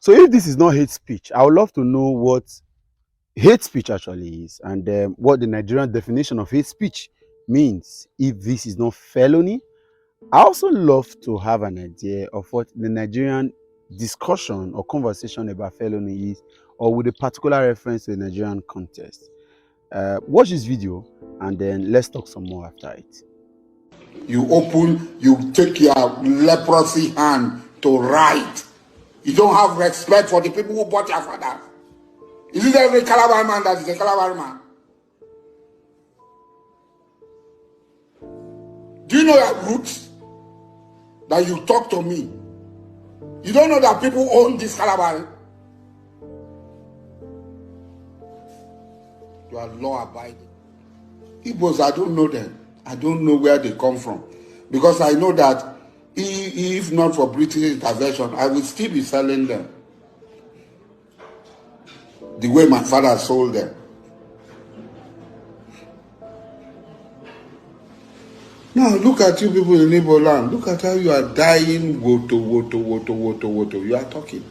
So if this is not hate speech, I would love to know what hate speech actually is, and what the Nigerian definition of hate speech means. If this is not felony, I also love to have an idea of what the Nigerian discussion or conversation about felony is, or with a particular reference to the Nigerian context. Watch this video and then let's talk some more after it. You take your leprosy hand to write. You don't have respect for the people who bought your father. Is it every Calabar man that is a Calabar man? Do you know your roots? That you talk to me. You don't know that people own this Calabar. You are law abiding. Igbos, I don't know them. I don't know where they come from. Because I know that if not for British intervention, I would still be selling them. The way my father sold them. Now look at you people in Igbo land. Look at how you are dying. Woto. You are talking.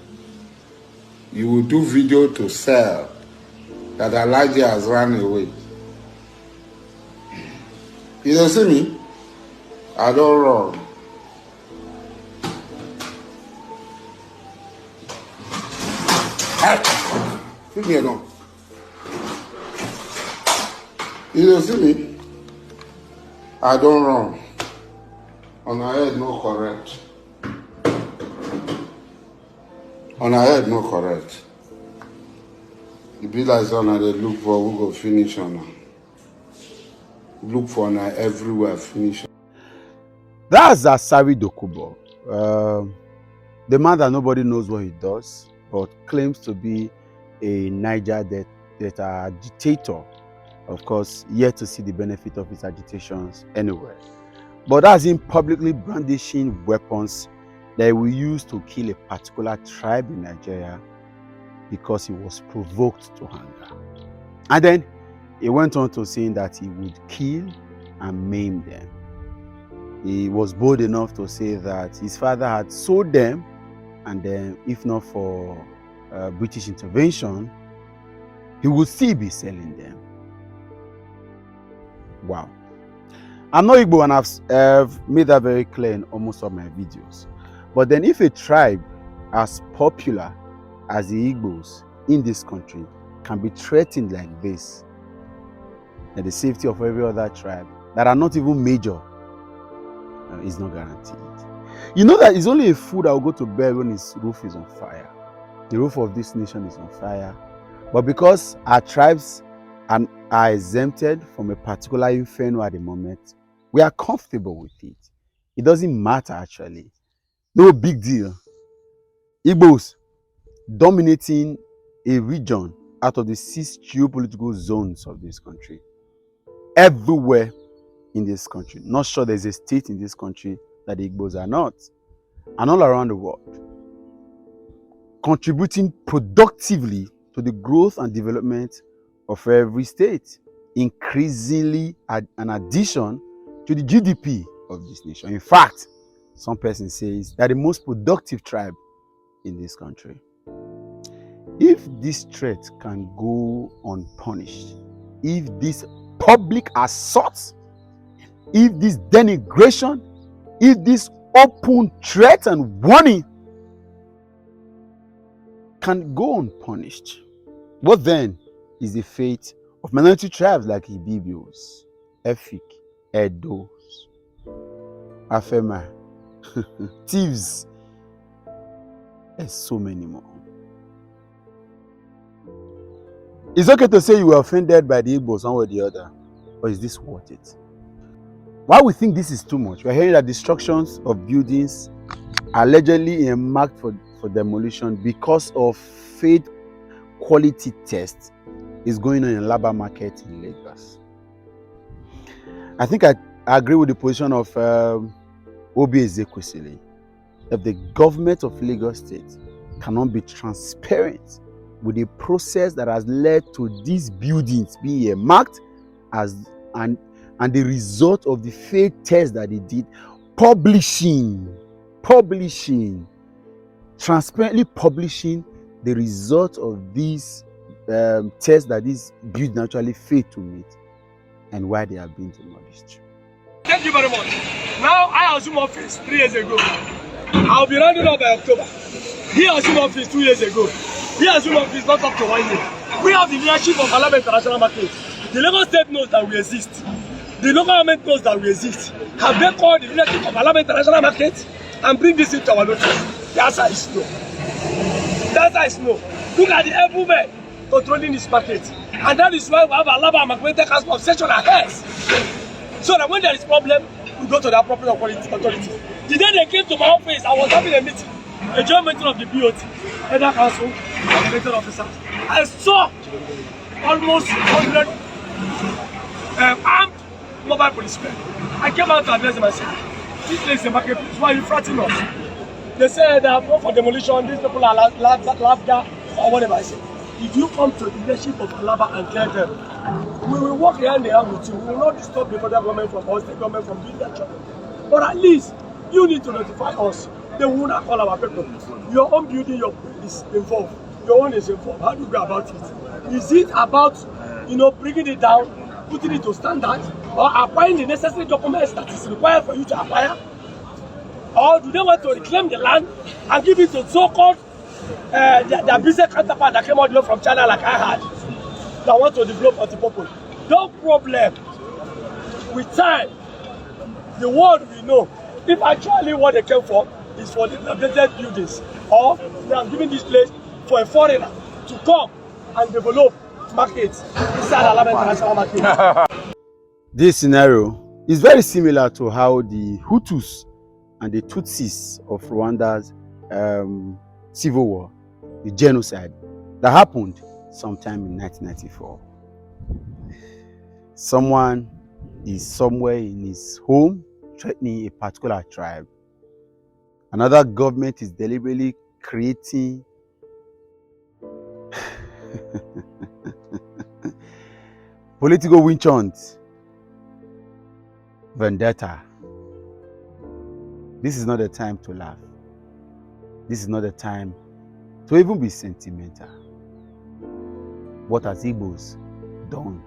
You will do video to sell that Elijah has run away. You don't see me? I don't run. Hey, leave me alone. You don't see me? I don't run. On our head, no correct. On our head, no correct. The be like son they look for who go finish on her. Look for now everywhere finish. That's Asari Dokubo, the man that nobody knows what he does, but claims to be a Niger Delta agitator. Of course, yet to see the benefit of his agitations anywhere. But that's him publicly brandishing weapons that he will use to kill a particular tribe in Nigeria because he was provoked to anger. And then he went on to saying that he would kill and maim them. He was bold enough to say that his father had sold them, and then if not for British intervention, he would still be selling them. Wow. I'm not Igbo, and I've made that very clear in almost all my videos. But then if a tribe as popular as the Igbos in this country can be threatened like this, then the safety of every other tribe that are not even major is not guaranteed. You know that it's only a fool that will go to bed when his roof is on fire. The roof of this nation is on fire. But because our tribes are exempted from a particular inferno at the moment, we are comfortable with it. It doesn't matter actually. No big deal. Igbos dominating a region out of the 6 geopolitical zones of this country. Everywhere in this country. Not sure there's a state in this country that the Igbos are not. And all around the world. Contributing productively to the growth and development of every state. Increasingly an addition to the GDP of this nation. In fact, some person says that the most productive tribe in this country. If this threat can go unpunished, if this public assault, if this denigration, if this open threat and warning can go unpunished, what then is the fate of minority tribes like Ibibios, Efik, Edos, Afema, thieves, and so many more? It's okay to say you were offended by the Igbos one way or the other, but is this worth it? Why we think this is too much? We're hearing that destructions of buildings are allegedly earmarked for demolition because of failed quality tests is going on in Alaba market in Lagos. I think I agree with the position of Obi Ezekwesili. If the government of Lagos State cannot be transparent with the process that has led to these buildings being marked as and the result of the failed test that they did, publishing transparently publishing the result of these tests that these buildings actually failed to meet and why they are being demolished. Thank you very much. Now I assume office 3 years ago. I'll be rounding up by October. He assumed office 2 years ago. He assumed office not up to 1 year. We have the leadership of Alaba International Market. The Lagos State knows that we exist. The local government knows that we exist. Have they called the leadership of Alaba International Market and bring this into our notice? The answer is no. The answer is no. Look at the evil men controlling this market. And that is why we have Alaba and Makwete cast of section ahead. So that when there is problem, we go to the appropriate authority. The day they came to my office, I was having a meeting, a joint meeting of the BOT, Head Council, and the elected officers. I saw almost 100 armed mobile policemen. I came out to address them and said, this place is a marketplace, why are you frightening us? They said they have gone for demolition, these people are laughter or whatever. I said, if you come to the leadership of Alaba and tell them, we will work hand in hand with you. We will not disturb the federal government from us, the government from doing that job. But at least you need to notify us. They will not call our people. Your own building is involved. Your own is involved. How do you go about it? Is it about, bringing it down, putting it to standard, or acquiring the necessary documents that is required for you to acquire? Or do they want to reclaim the land and give it to so-called their business counterpart that came all the way from China like I had, that want to develop multi-purpose? No problem. With time, the world will know if actually what they came for is for the updated buildings, or they are giving this place for a foreigner to come and develop markets inside Alaba International Market. This scenario is very similar to how the Hutus and the Tutsis of Rwanda's civil war, the genocide that happened sometime in 1994. Someone is somewhere in his home threatening a particular tribe. Another government is deliberately creating political witch hunt, vendetta. This is not the time to laugh. This is not the time to even be sentimental. What has Igbos done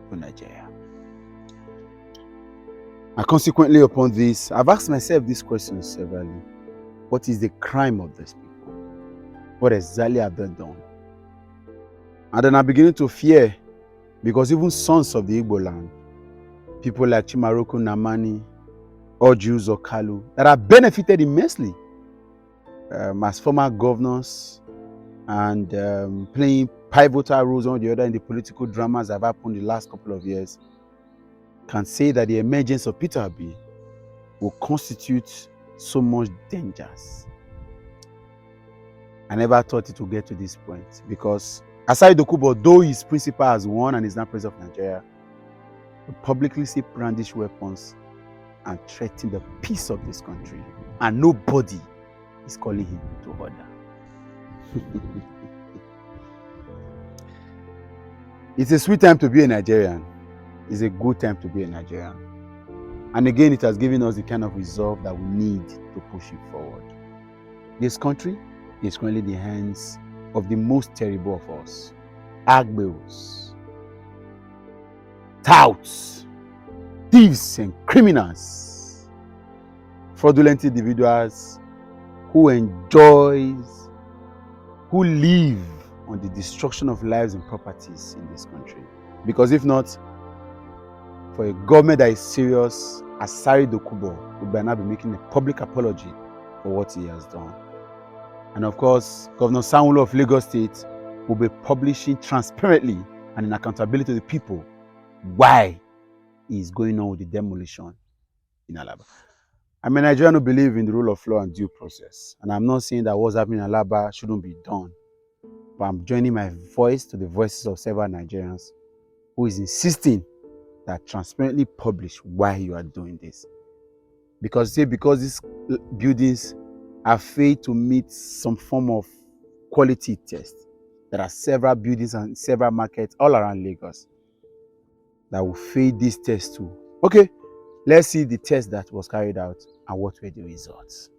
to Nigeria? And consequently upon this, I've asked myself these questions severally. What is the crime of these people? What exactly have they done? And then I'm beginning to fear, because even sons of the Igbo land, people like Chimaroku Namani or Jews or Kalu, that have benefited immensely as former governors and playing pivotal roles on the other in the political dramas that have happened in the last couple of years, can say that the emergence of Peter Obi will constitute so much dangers. I never thought it would get to this point, because Asari Dokubo, though his principal has won and is now president of Nigeria, will publicly see brandish weapons and threaten the peace of this country, and nobody is calling him to order. It's a sweet time to be a Nigerian. It's a good time to be a Nigerian. And again, it has given us the kind of resolve that we need to push it forward. This country is currently in the hands of the most terrible of us, Igbos, touts, thieves and criminals, fraudulent individuals who live on the destruction of lives and properties in this country. Because if not, for a government that is serious, Asari Dokubo would by now be making a public apology for what he has done. And of course, Governor Sanwo Olu of Lagos State will be publishing transparently and in accountability to the people why he is going on with the demolition in Alaba. I'm a Nigerian who believes in the rule of law and due process. And I'm not saying that what's happening in Alaba shouldn't be done. But I'm joining my voice to the voices of several Nigerians who is insisting that transparently publish why you are doing this. Because these buildings have failed to meet some form of quality test. There are several buildings and several markets all around Lagos that will fail this test too. Okay, let's see the test that was carried out and what were the results.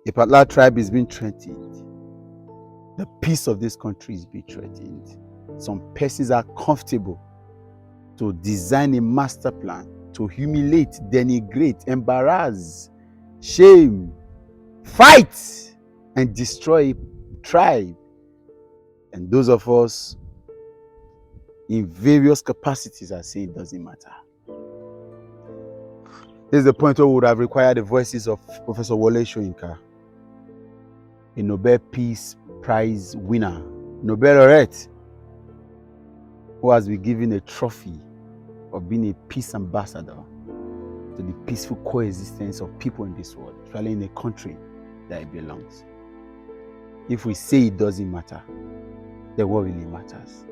A particular tribe is being threatened. The peace of this country is being threatened. Some persons are comfortable to design a master plan to humiliate, denigrate, embarrass, shame, fight, and destroy a tribe. And those of us in various capacities are saying it doesn't matter. This is the point where we would have required the voices of Professor Wole Soyinka, a Nobel Peace Prize winner, Nobel laureate, who has been given a trophy of being a peace ambassador to the peaceful coexistence of people in this world, especially in a country that it belongs. If we say it doesn't matter, then what really matters?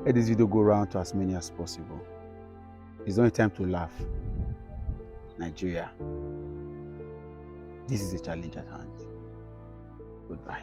Let this video go around to as many as possible. It's not a time to laugh. Nigeria, this is a challenge at hand. Goodbye.